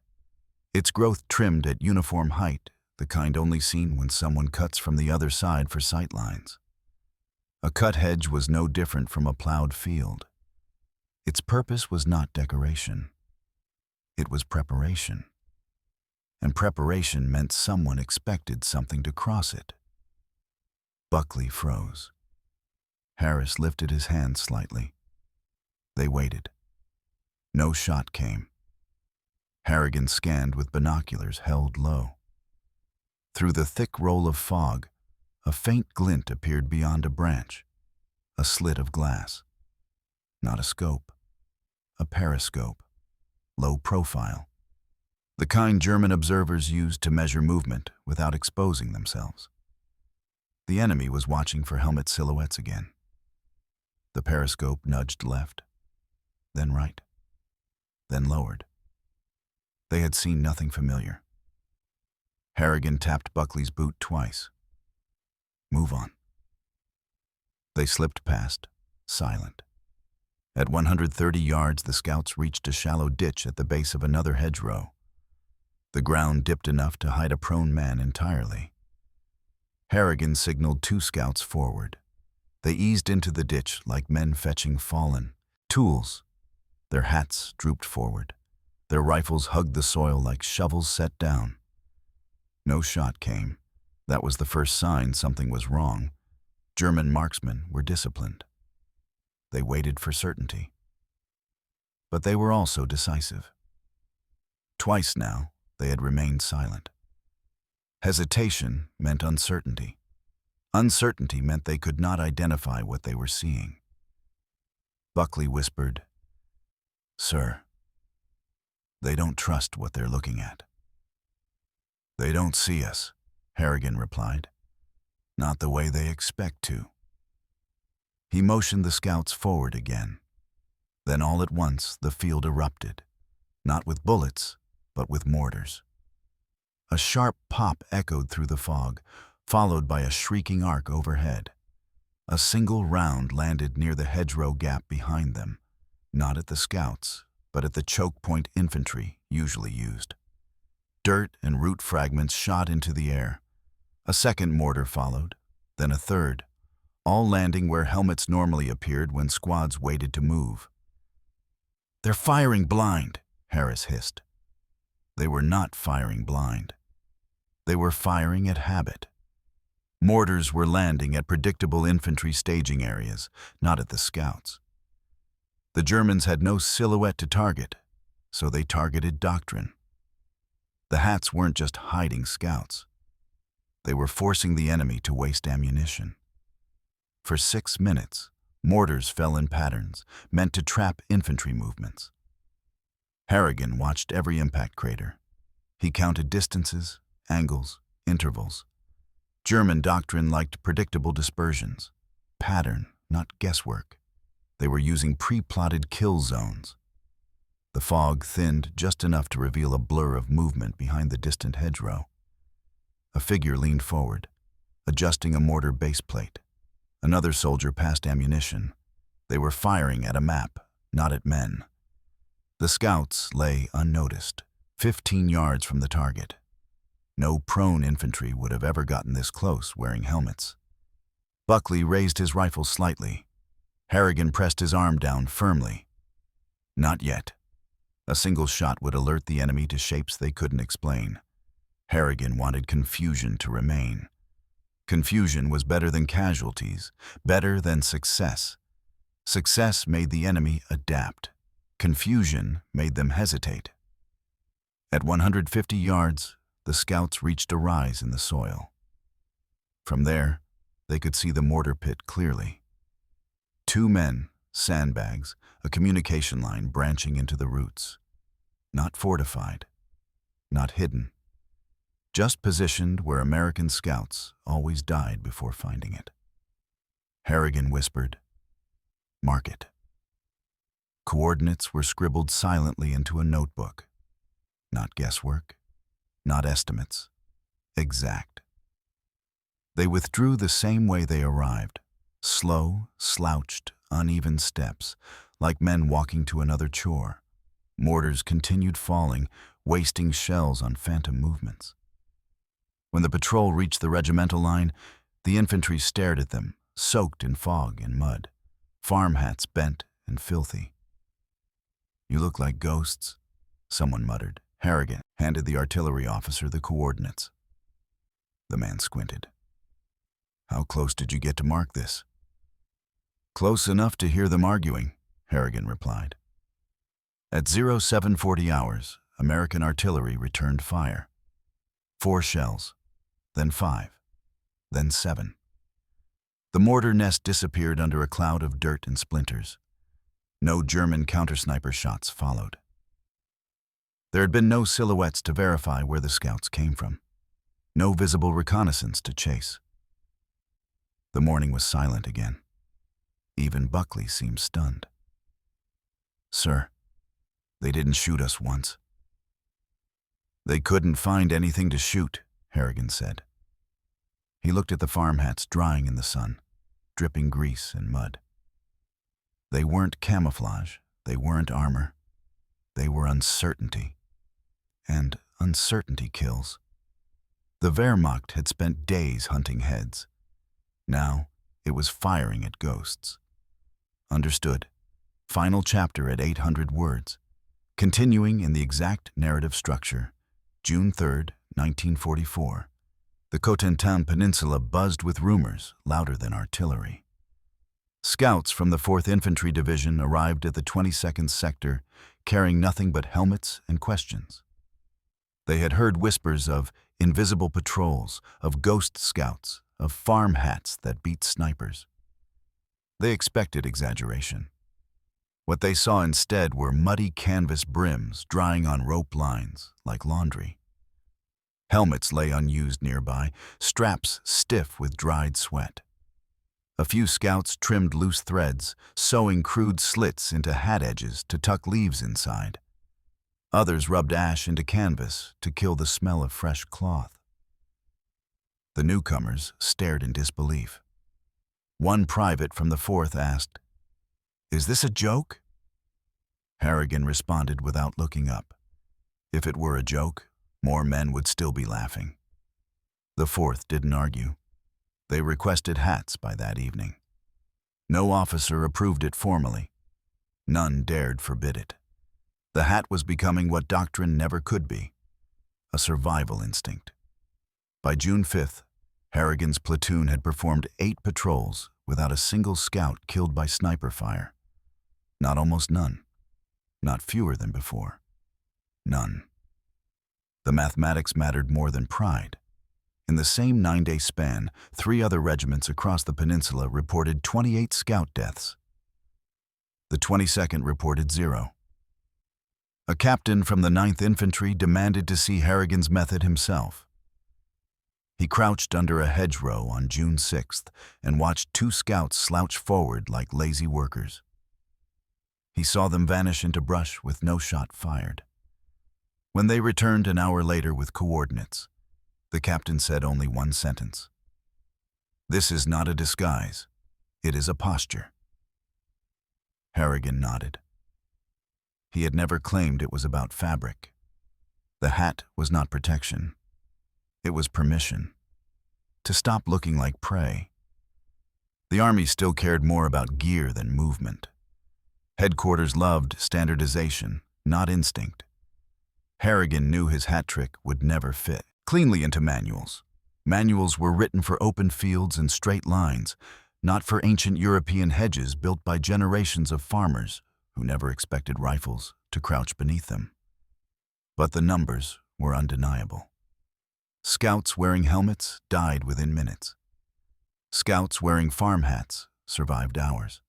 [SPEAKER 1] Its growth trimmed at uniform height, the kind only seen when someone cuts from the other side for sight lines. A cut hedge was no different from a plowed field. Its purpose was not decoration. It was preparation. And preparation meant someone expected something to cross it. Buckley froze. Harris lifted his hand slightly. They waited. No shot came. Harrigan scanned with binoculars held low. Through the thick roll of fog, a faint glint appeared beyond a branch, a slit of glass. Not a scope, a periscope, low profile. The kind German observers used to measure movement without exposing themselves. The enemy was watching for helmet silhouettes again. The periscope nudged left, then right, then lowered. They had seen nothing familiar. Harrigan tapped Buckley's boot twice. Move on. They slipped past, silent. At 130 yards, the scouts reached a shallow ditch at the base of another hedgerow. The ground dipped enough to hide a prone man entirely. Harrigan signaled 2 scouts forward. They eased into the ditch like men fetching fallen tools. Their hats drooped forward. Their rifles hugged the soil like shovels set down. No shot came. That was the first sign something was wrong. German marksmen were disciplined. They waited for certainty. But they were also decisive. Twice now, they had remained silent. Hesitation meant uncertainty. Uncertainty meant they could not identify what they were seeing. Buckley whispered, "Sir, they don't trust what they're looking at." "They don't see us," Harrigan replied. "Not the way they expect to." He motioned the scouts forward again. Then all at once the field erupted, not with bullets, but with mortars. A sharp pop echoed through the fog, followed by a shrieking arc overhead. A single round landed near the hedgerow gap behind them, not at the scouts, but at the choke point infantry usually used. Dirt and root fragments shot into the air. A second mortar followed, then a third, all landing where helmets normally appeared when squads waited to move. "They're firing blind," Harris hissed. They were not firing blind. They were firing at habit. Mortars were landing at predictable infantry staging areas, not at the scouts. The Germans had no silhouette to target, so they targeted doctrine. The hats weren't just hiding scouts. They were forcing the enemy to waste ammunition. For 6 minutes, mortars fell in patterns, meant to trap infantry movements. Harrigan watched every impact crater. He counted distances, angles, intervals. German doctrine liked predictable dispersions. Pattern, not guesswork. They were using pre-plotted kill zones. The fog thinned just enough to reveal a blur of movement behind the distant hedgerow. A figure leaned forward, adjusting a mortar base plate. Another soldier passed ammunition. They were firing at a map, not at men. The scouts lay unnoticed, 15 yards from the target. No prone infantry would have ever gotten this close wearing helmets. Buckley raised his rifle slightly. Harrigan pressed his arm down firmly. Not yet. A single shot would alert the enemy to shapes they couldn't explain. Harrigan wanted confusion to remain. Confusion was better than casualties, better than success. Success made the enemy adapt. Confusion made them hesitate. At 150 yards, the scouts reached a rise in the soil. From there, they could see the mortar pit clearly. 2 men, sandbags, a communication line branching into the roots. Not fortified, not hidden. Just positioned where American scouts always died before finding it. Harrigan whispered, "Mark it." Coordinates were scribbled silently into a notebook. Not guesswork, not estimates. Exact. They withdrew the same way they arrived. Slow, slouched, uneven steps, like men walking to another chore. Mortars continued falling, wasting shells on phantom movements. When the patrol reached the regimental line, the infantry stared at them, soaked in fog and mud, farm hats bent and filthy. "You look like ghosts," someone muttered. Harrigan handed the artillery officer the coordinates. The man squinted. "How close did you get to mark this?" "Close enough to hear them arguing," Harrigan replied. At 0740 hours, American artillery returned fire. 4 shells, then 5, then 7. The mortar nest disappeared under a cloud of dirt and splinters. No German counter-sniper shots followed. There had been no silhouettes to verify where the scouts came from. No visible reconnaissance to chase. The morning was silent again. Even Buckley seemed stunned. "Sir, they didn't shoot us once." "They couldn't find anything to shoot," Harrigan said. He looked at the farm hats drying in the sun, dripping grease and mud. They weren't camouflage, they weren't armor. They were uncertainty. And uncertainty kills. The Wehrmacht had spent days hunting heads. Now it was firing at ghosts. Understood. Final chapter at 800 words. Continuing in the exact narrative structure. June 3rd, 1944. The Cotentin Peninsula buzzed with rumors, louder than artillery. Scouts from the 4th Infantry Division arrived at the 22nd Sector, carrying nothing but helmets and questions. They had heard whispers of invisible patrols, of ghost scouts, of farm hats that beat snipers. They expected exaggeration. What they saw instead were muddy canvas brims drying on rope lines, like laundry. Helmets lay unused nearby, straps stiff with dried sweat. A few scouts trimmed loose threads, sewing crude slits into hat edges to tuck leaves inside. Others rubbed ash into canvas to kill the smell of fresh cloth. The newcomers stared in disbelief. One private from the 4th asked, "Is this a joke?" Harrigan responded without looking up. If it were a joke, more men would still be laughing. The 4th didn't argue. They requested hats by that evening. No officer approved it formally. None dared forbid it. The hat was becoming what doctrine never could be, a survival instinct. By June 5th, Harrigan's platoon had performed 8 patrols without a single scout killed by sniper fire. Not almost none. Not fewer than before. None. The mathematics mattered more than pride. In the same 9-day span, 3 other regiments across the peninsula reported 28 scout deaths. The 22nd reported 0. A captain from the 9th Infantry demanded to see Harrigan's method himself. He crouched under a hedgerow on June 6th and watched 2 scouts slouch forward like lazy workers. He saw them vanish into brush with no shot fired. When they returned an hour later with coordinates, the captain said only one sentence. "This is not a disguise. It is a posture." Harrigan nodded. He had never claimed it was about fabric. The hat was not protection. It was permission. To stop looking like prey. The Army still cared more about gear than movement. Headquarters loved standardization, not instinct. Harrigan knew his hat trick would never fit cleanly into manuals. Manuals were written for open fields and straight lines, not for ancient European hedges built by generations of farmers who never expected rifles to crouch beneath them. But the numbers were undeniable. Scouts wearing helmets died within minutes. Scouts wearing farm hats survived hours.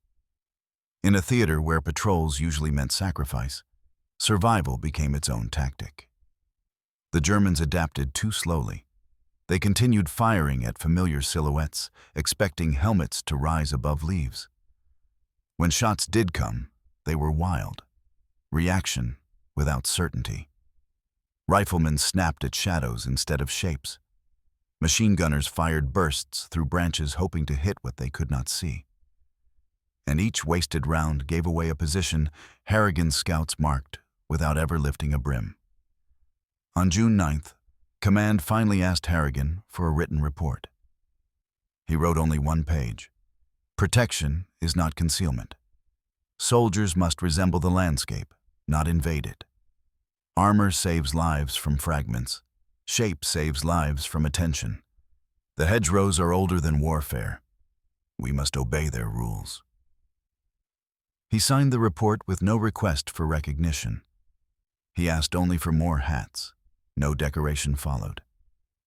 [SPEAKER 1] In a theater where patrols usually meant sacrifice, survival became its own tactic. The Germans adapted too slowly. They continued firing at familiar silhouettes, expecting helmets to rise above leaves. When shots did come, they were wild. Reaction without certainty. Riflemen snapped at shadows instead of shapes. Machine gunners fired bursts through branches hoping to hit what they could not see. And each wasted round gave away a position Harrigan's scouts marked without ever lifting a brim. On June 9th, Command finally asked Harrigan for a written report. He wrote only one page. Protection is not concealment. Soldiers must resemble the landscape, not invade it. Armor saves lives from fragments. Shape saves lives from attention. The hedgerows are older than warfare. We must obey their rules. He signed the report with no request for recognition. He asked only for more hats. No decoration followed.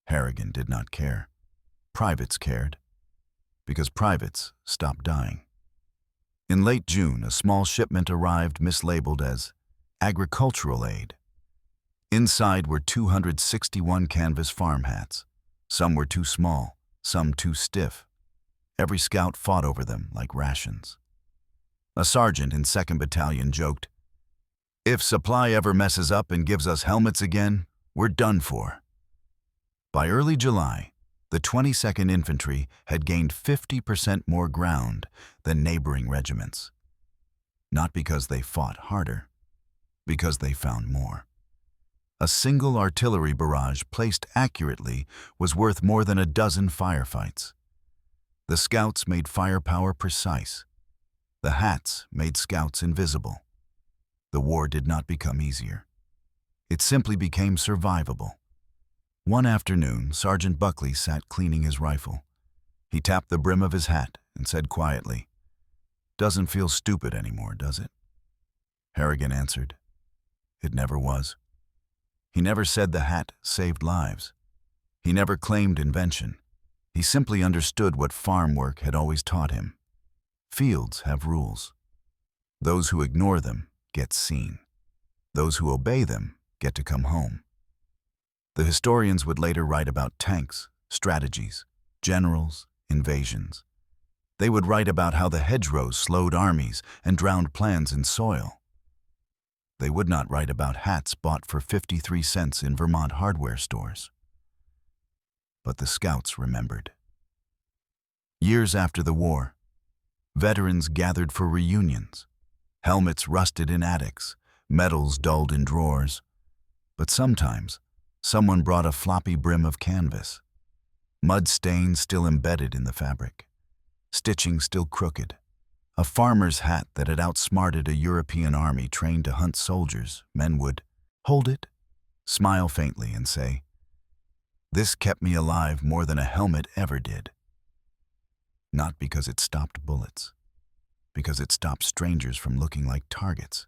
[SPEAKER 1] Harrigan did not care. Privates cared. Because privates stopped dying. In late June, a small shipment arrived mislabeled as agricultural aid. Inside were 261 canvas farm hats. Some were too small, some too stiff. Every scout fought over them like rations. A sergeant in 2nd Battalion joked, "If supply ever messes up and gives us helmets again, we're done for." By early July, the 22nd Infantry had gained 50% more ground than neighboring regiments. Not because they fought harder, because they found more. A single artillery barrage placed accurately was worth more than a dozen firefights. The scouts made firepower precise. The hats made scouts invisible. The war did not become easier. It simply became survivable. One afternoon, Sergeant Buckley sat cleaning his rifle. He tapped the brim of his hat and said quietly, "Doesn't feel stupid anymore, does it?" Harrigan answered, "It never was." He never said the hat saved lives. He never claimed invention. He simply understood what farm work had always taught him. Fields have rules. Those who ignore them get seen. Those who obey them get to come home. The historians would later write about tanks, strategies, generals, invasions. They would write about how the hedgerows slowed armies and drowned plans in soil. They would not write about hats bought for 53 cents in Vermont hardware stores. But the scouts remembered. Years after the war, veterans gathered for reunions. Helmets rusted in attics, medals dulled in drawers. But sometimes, someone brought a floppy brim of canvas, mud stains still embedded in the fabric, stitching still crooked, a farmer's hat that had outsmarted a European army trained to hunt soldiers. Men would hold it, smile faintly, and say, "This kept me alive more than a helmet ever did." Not because it stopped bullets, because it stopped strangers from looking like targets.